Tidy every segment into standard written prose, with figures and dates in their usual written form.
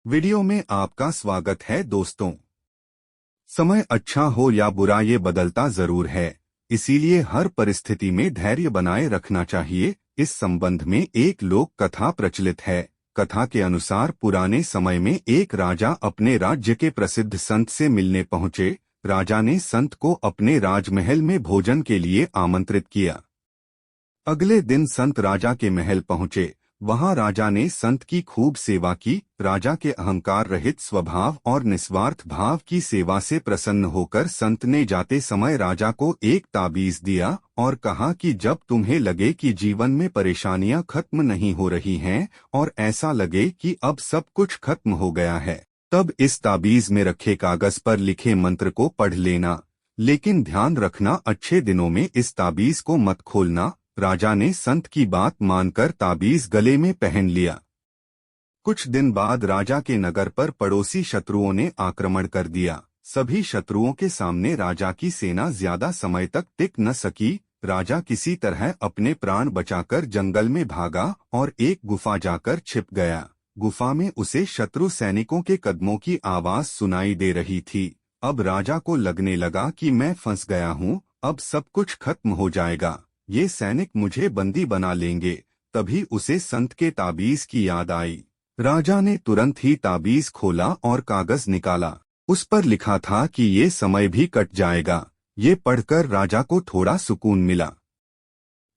Video में आपका स्वागत है दोस्तों। समय अच्छा हो या बुरा ये बदलता जरूर है, इसीलिए हर परिस्थिति में धैर्य बनाए रखना चाहिए। इस संबंध में एक लोक कथा प्रचलित है। कथा के अनुसार पुराने समय में एक राजा अपने राज्य के प्रसिद्ध संत से मिलने पहुंचे। राजा ने संत को अपने राजमहल में भोजन के लिए आमंत्रित किया। अगले दिन संत राजा के महल पहुंचे। वहां राजा ने संत की खूब सेवा की। राजा के अहंकार रहित स्वभाव और निस्वार्थ भाव की सेवा से प्रसन्न होकर संत ने जाते समय राजा को एक ताबीज दिया और कहा कि जब तुम्हें लगे कि जीवन में परेशानियां खत्म नहीं हो रही हैं और ऐसा लगे कि अब सब कुछ खत्म हो गया है, तब इस ताबीज में रखे कागज पर लिखे मंत्र को पढ़ लेना। लेकिन ध्यान रखना, अच्छे दिनों में इस ताबीज को मत खोलना। राजा ने संत की बात मानकर ताबीज गले में पहन लिया। कुछ दिन बाद राजा के नगर पर पड़ोसी शत्रुओं ने आक्रमण कर दिया। सभी शत्रुओं के सामने राजा की सेना ज्यादा समय तक टिक न सकी। राजा किसी तरह अपने प्राण बचाकर जंगल में भागा और एक गुफा जाकर छिप गया। गुफा में उसे शत्रु सैनिकों के कदमों की आवाज सुनाई दे रही थी। अब राजा को लगने लगा कि मैं फंस गया हूँ, अब सब कुछ खत्म हो जाएगा, ये सैनिक मुझे बंदी बना लेंगे। तभी उसे संत के ताबीज की याद आई। राजा ने तुरंत ही ताबीज खोला और कागज निकाला। उस पर लिखा था कि ये समय भी कट जाएगा। ये पढ़कर राजा को थोड़ा सुकून मिला।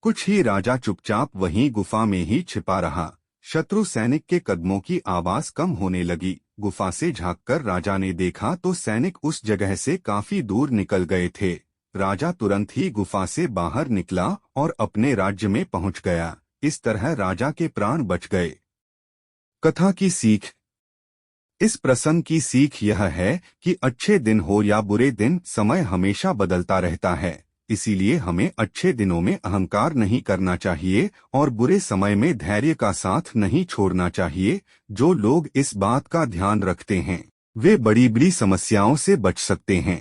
कुछ ही राजा चुपचाप वहीं गुफा में ही छिपा रहा। शत्रु सैनिक के कदमों की आवाज कम होने लगी। गुफा से झांककर राजा ने देखा तो सैनिक उस जगह से काफी दूर निकल गए थे। राजा तुरंत ही गुफा से बाहर निकला और अपने राज्य में पहुंच गया। इस तरह राजा के प्राण बच गए। कथा की सीख। इस प्रसंग की सीख यह है कि अच्छे दिन हो या बुरे दिन, समय हमेशा बदलता रहता है। इसीलिए हमें अच्छे दिनों में अहंकार नहीं करना चाहिए और बुरे समय में धैर्य का साथ नहीं छोड़ना चाहिए। जो लोग इस बात का ध्यान रखते हैं वे बड़ी बड़ी समस्याओं से बच सकते हैं।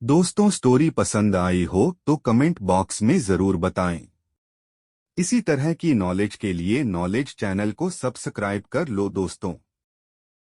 दोस्तों, स्टोरी पसंद आई हो तो कमेंट बॉक्स में जरूर बताएं। इसी तरह की नॉलेज के लिए नॉलेज चैनल को सब्सक्राइब कर लो दोस्तों।